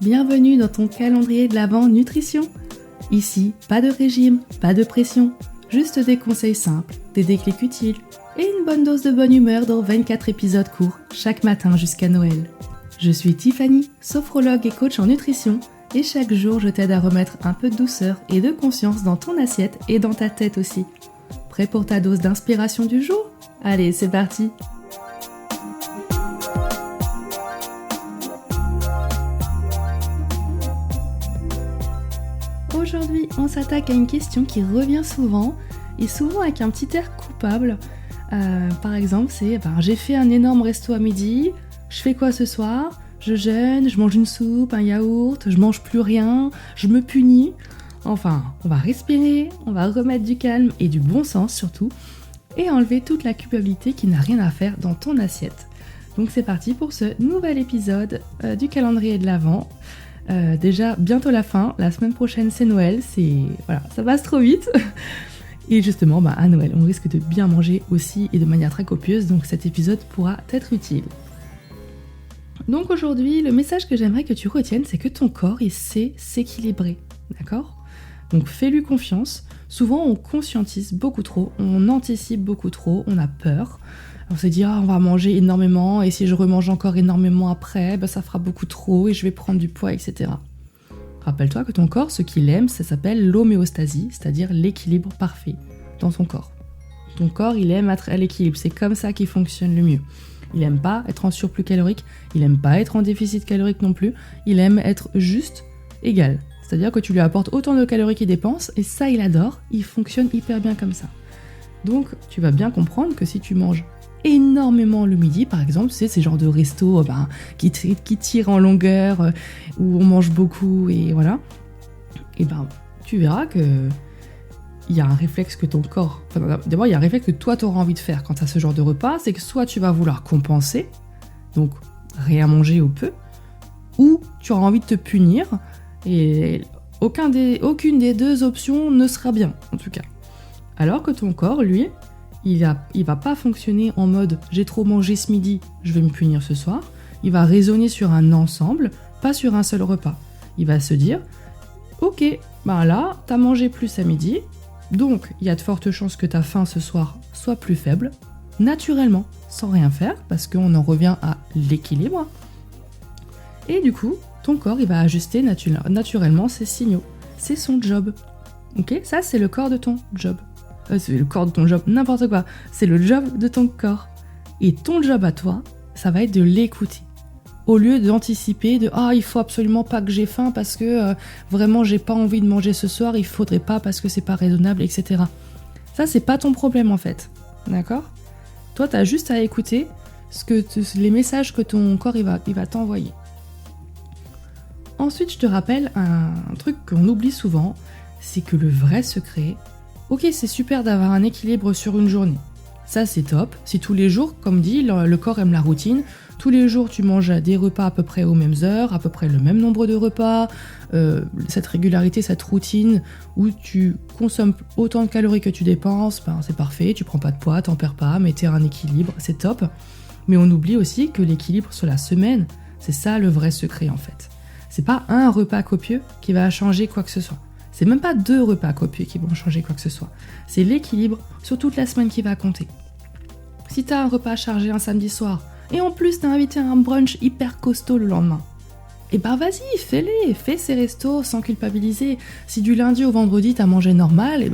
bienvenue dans ton calendrier de l'Avent nutrition. Ici, pas de régime, pas de pression, juste des conseils simples, des déclics utiles et une bonne dose de bonne humeur dans 24 épisodes courts chaque matin jusqu'à Noël. Je suis Tiffany, sophrologue et coach en nutrition et chaque jour je t'aide à remettre un peu de douceur et de conscience dans ton assiette et dans ta tête aussi. Prêt pour ta dose d'inspiration du jour ? Allez, c'est parti! Aujourd'hui, on s'attaque à une question qui revient souvent, et souvent avec un petit air coupable. Par exemple, c'est j'ai fait un énorme resto à midi, je fais quoi ce soir ? Je jeûne, je mange une soupe, un yaourt, je mange plus rien, je me punis. Enfin, on va respirer, on va remettre du calme et du bon sens surtout, et enlever toute la culpabilité qui n'a rien à faire dans ton assiette. Donc c'est parti pour ce nouvel épisode du calendrier de l'Avent. Déjà bientôt la fin, la semaine prochaine c'est Noël, ça passe trop vite. Et justement, à Noël, on risque de bien manger aussi et de manière très copieuse, donc cet épisode pourra t'être utile. Donc aujourd'hui, le message que j'aimerais que tu retiennes, c'est que ton corps, il sait s'équilibrer, d'accord ? Donc fais-lui confiance. Souvent, on conscientise beaucoup trop, on anticipe beaucoup trop, on a peur. On se dit, on va manger énormément, et si je remange encore énormément après, ça fera beaucoup trop, et je vais prendre du poids, etc. Rappelle-toi que ton corps, ce qu'il aime, ça s'appelle l'homéostasie, c'est-à-dire l'équilibre parfait dans ton corps. Ton corps, il aime être à l'équilibre, c'est comme ça qu'il fonctionne le mieux. Il aime pas être en surplus calorique, il aime pas être en déficit calorique non plus, il aime être juste égal. C'est-à-dire que tu lui apportes autant de calories qu'il dépense, et ça, il adore, il fonctionne hyper bien comme ça. Donc, tu vas bien comprendre que si tu manges énormément le midi, par exemple, c'est ces genres de restos qui tirent en longueur, où on mange beaucoup, et voilà, et tu verras que il y a un réflexe que ton corps... d'abord, il y a un réflexe que toi, tu auras envie de faire quand tu as ce genre de repas, c'est que soit tu vas vouloir compenser, donc rien manger ou peu, ou tu auras envie de te punir, et aucune des deux options ne sera bien, en tout cas. Alors que ton corps, lui, il va pas fonctionner en mode « j'ai trop mangé ce midi, je vais me punir ce soir ». Il va raisonner sur un ensemble, pas sur un seul repas. Il va se dire « ok, là, t'as mangé plus à midi, donc il y a de fortes chances que ta faim ce soir soit plus faible, naturellement, sans rien faire, parce qu'on en revient à l'équilibre. Et du coup, ton corps, il va ajuster naturellement ses signaux. C'est son job. Ok ? Ça, c'est le corps de ton job. C'est le corps de ton job, n'importe quoi. C'est le job de ton corps. Et ton job à toi, ça va être de l'écouter. Au lieu d'anticiper de « il faut absolument pas que j'ai faim parce que vraiment j'ai pas envie de manger ce soir, il faudrait pas parce que c'est pas raisonnable, etc. » Ça, c'est pas ton problème en fait. D'accord ? Toi, t'as juste à écouter les messages que ton corps il va t'envoyer. Ensuite, je te rappelle un truc qu'on oublie souvent, c'est que le vrai secret, ok, c'est super d'avoir un équilibre sur une journée. Ça, c'est top. Si tous les jours, comme dit, le corps aime la routine, tous les jours, tu manges des repas à peu près aux mêmes heures, à peu près le même nombre de repas, cette régularité, cette routine, où tu consommes autant de calories que tu dépenses, c'est parfait, tu prends pas de poids, t'en perds pas, mais t'es à un équilibre, c'est top. Mais on oublie aussi que l'équilibre sur la semaine, c'est ça le vrai secret en fait. C'est pas un repas copieux qui va changer quoi que ce soit. C'est même pas 2 repas copieux qui vont changer quoi que ce soit. C'est l'équilibre sur toute la semaine qui va compter. Si t'as un repas chargé un samedi soir, et en plus t'as invité à un brunch hyper costaud le lendemain, vas-y, fais ces restos sans culpabiliser. Si du lundi au vendredi t'as mangé normal,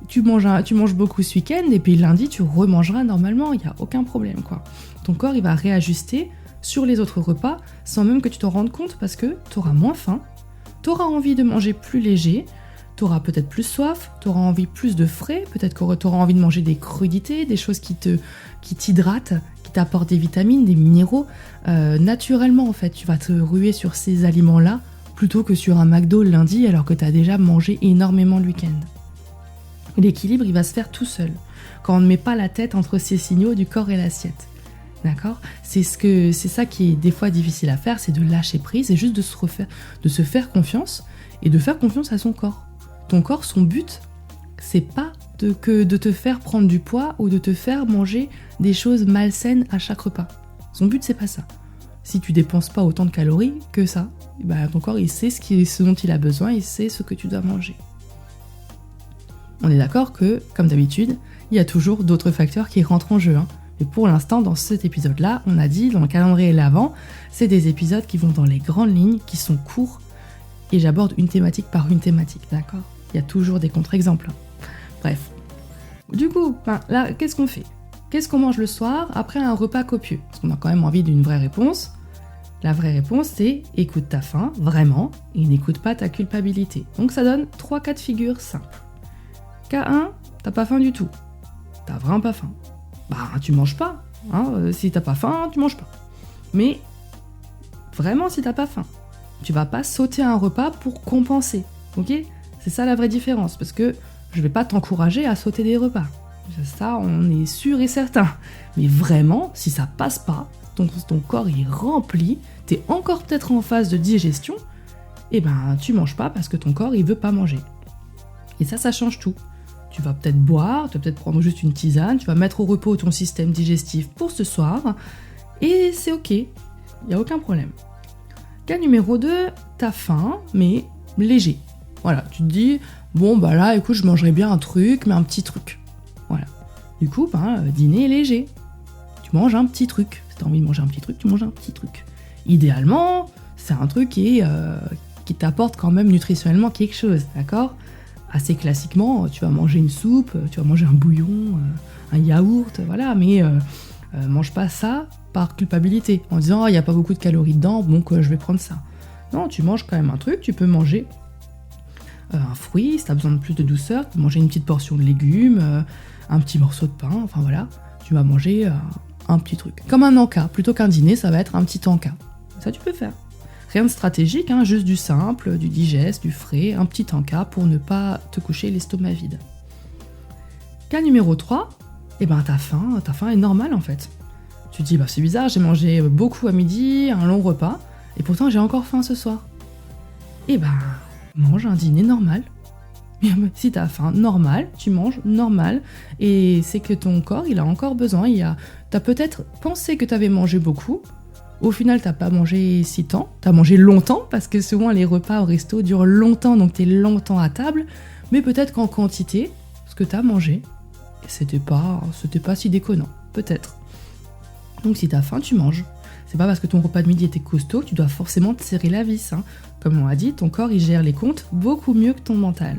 tu manges beaucoup ce week-end, et puis lundi tu remangeras normalement, il n'y a aucun problème quoi. Ton corps il va réajuster sur les autres repas sans même que tu t'en rendes compte, parce que t'auras moins faim, t'auras envie de manger plus léger, t'auras peut-être plus soif, t'auras envie plus de frais, peut-être que t'auras envie de manger des crudités, des choses qui t'hydratent, qui t'apportent des vitamines, des minéraux. Naturellement, en fait, tu vas te ruer sur ces aliments-là plutôt que sur un McDo le lundi alors que t'as déjà mangé énormément le week-end. L'équilibre, il va se faire tout seul, quand on ne met pas la tête entre ces signaux du corps et l'assiette. D'accord ? C'est ça qui est des fois difficile à faire, c'est de lâcher prise et juste de se faire confiance et de faire confiance à son corps. Ton corps, son but, c'est pas de te faire prendre du poids ou de te faire manger des choses malsaines à chaque repas. Son but, c'est pas ça. si tu dépenses pas autant de calories que ça, ton corps il sait ce dont il a besoin, il sait ce que tu dois manger. On est d'accord que, comme d'habitude, il y a toujours d'autres facteurs qui rentrent en jeu. Mais pour l'instant, dans cet épisode-là, on a dit, dans le calendrier l'Avent, c'est des épisodes qui vont dans les grandes lignes, qui sont courts, et j'aborde une thématique par une thématique, d'accord ? Il y a toujours des contre-exemples. Bref. Du coup, là, qu'est-ce qu'on fait ? Qu'est-ce qu'on mange le soir après un repas copieux ? Parce qu'on a quand même envie d'une vraie réponse. La vraie réponse, c'est écoute ta faim, vraiment, et n'écoute pas ta culpabilité. Donc ça donne 3 cas de figure simples. Cas 1, t'as pas faim du tout. T'as vraiment pas faim. Tu manges pas. Si t'as pas faim, tu manges pas. Mais vraiment, si t'as pas faim, tu vas pas sauter un repas pour compenser. Ok ? C'est ça la vraie différence, parce que je vais pas t'encourager à sauter des repas. Ça, on est sûr et certain. Mais vraiment, si ça passe pas, ton corps est rempli, t'es encore peut-être en phase de digestion, tu manges pas parce que ton corps il veut pas manger. Et ça change tout. Tu vas peut-être boire, tu vas peut-être prendre juste une tisane, tu vas mettre au repos ton système digestif pour ce soir, et c'est ok, il n'y a aucun problème. Cas numéro 2, t'as faim, mais léger. Voilà, tu te dis, là, écoute, je mangerais bien un truc, mais un petit truc. Voilà. Du coup, dîner léger. Tu manges un petit truc. Si t'as envie de manger un petit truc, tu manges un petit truc. Idéalement, c'est un truc qui t'apporte quand même nutritionnellement quelque chose, d'accord ? Assez classiquement, tu vas manger une soupe, tu vas manger un bouillon, un yaourt, voilà, mais mange pas ça par culpabilité, en disant il n'y a pas beaucoup de calories dedans, donc je vais prendre ça. Non, tu manges quand même un truc, tu peux manger un fruit, si tu as besoin de plus de douceur, tu peux manger une petite portion de légumes, un petit morceau de pain, enfin voilà, tu vas manger un petit truc. Comme un encas, plutôt qu'un dîner, ça va être un petit encas. Ça tu peux faire. Rien de stratégique, juste du simple, du digeste, du frais, un petit encas pour ne pas te coucher l'estomac vide. Cas numéro 3, ta faim est normale en fait. Tu te dis, c'est bizarre, j'ai mangé beaucoup à midi, un long repas, et pourtant j'ai encore faim ce soir. Mange un dîner normal. Si t'as faim, normal, tu manges normal, et c'est que ton corps, il a encore besoin, t'as peut-être pensé que t'avais mangé beaucoup. Au final, t'as pas mangé si tant, t'as mangé longtemps, parce que souvent les repas au resto durent longtemps, donc t'es longtemps à table, mais peut-être qu'en quantité, ce que t'as mangé, c'était pas si déconnant, peut-être. Donc si t'as faim, tu manges. C'est pas parce que ton repas de midi était costaud que tu dois forcément te serrer la vis. Comme on l'a dit, ton corps il gère les comptes beaucoup mieux que ton mental.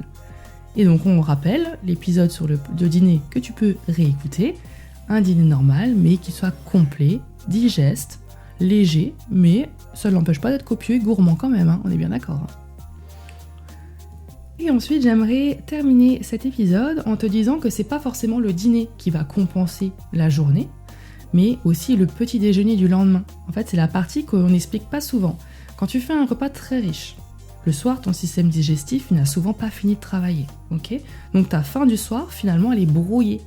Et donc on rappelle l'épisode sur le dîner que tu peux réécouter, un dîner normal, mais qui soit complet, digeste, léger, mais ça ne l'empêche pas d'être copieux et gourmand quand même, on est bien d'accord. Et ensuite, j'aimerais terminer cet épisode en te disant que c'est pas forcément le dîner qui va compenser la journée, mais aussi le petit déjeuner du lendemain. En fait, c'est la partie qu'on n'explique pas souvent. Quand tu fais un repas très riche, le soir, ton système digestif n'a souvent pas fini de travailler, ok ? Donc ta faim du soir, finalement, elle est brouillée.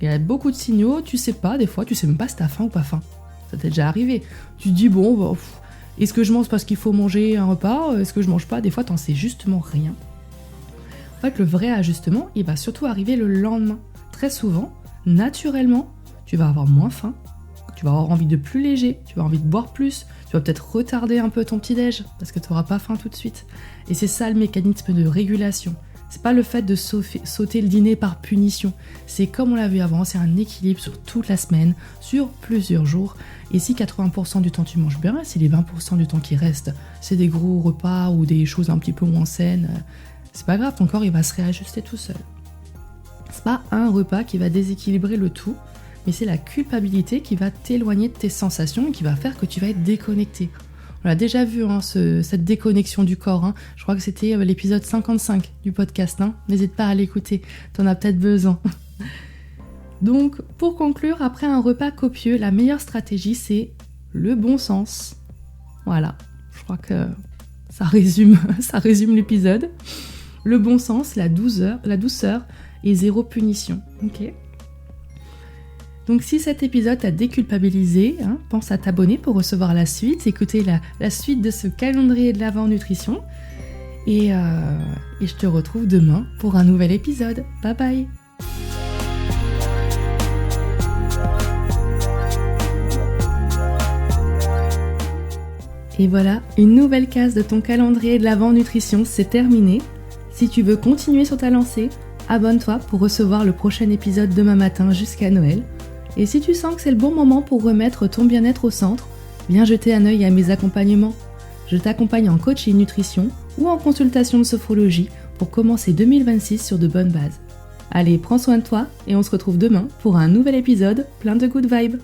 Il y a beaucoup de signaux, tu sais pas, des fois, tu sais même pas si t'as faim ou pas faim. Ça t'est déjà arrivé. Tu te dis, est-ce que je mange parce qu'il faut manger un repas ? Est-ce que je mange pas ? Des fois, t'en sais justement rien. En fait, le vrai ajustement, il va surtout arriver le lendemain. Très souvent, naturellement, tu vas avoir moins faim, tu vas avoir envie de plus léger, tu vas avoir envie de boire plus, tu vas peut-être retarder un peu ton petit-déj, parce que tu n'auras pas faim tout de suite. Et c'est ça le mécanisme de régulation. C'est pas le fait de sauter le dîner par punition. C'est comme on l'a vu avant, c'est un équilibre sur toute la semaine, sur plusieurs jours. Et si 80% du temps tu manges bien, si les 20% du temps qui restent, c'est des gros repas ou des choses un petit peu moins saines, c'est pas grave, ton corps il va se réajuster tout seul. C'est pas un repas qui va déséquilibrer le tout, mais c'est la culpabilité qui va t'éloigner de tes sensations et qui va faire que tu vas être déconnecté. On l'a déjà vu, cette déconnexion du corps. Je crois que c'était l'épisode 55 du podcast. N'hésite pas à l'écouter, t'en as peut-être besoin. Donc, pour conclure, après un repas copieux, la meilleure stratégie, c'est le bon sens. Voilà, je crois que ça résume l'épisode. Le bon sens, la douceur et zéro punition. Ok ? Donc si cet épisode t'a déculpabilisé, pense à t'abonner pour recevoir la suite, écouter la suite de ce calendrier de l'Avent nutrition. Et je te retrouve demain pour un nouvel épisode. Bye bye. Et voilà, une nouvelle case de ton calendrier de l'Avent Nutrition, c'est terminé. Si tu veux continuer sur ta lancée, abonne-toi pour recevoir le prochain épisode demain matin jusqu'à Noël. Et si tu sens que c'est le bon moment pour remettre ton bien-être au centre, viens jeter un œil à mes accompagnements. Je t'accompagne en coaching nutrition ou en consultation de sophrologie pour commencer 2026 sur de bonnes bases. Allez, prends soin de toi et on se retrouve demain pour un nouvel épisode plein de good vibes.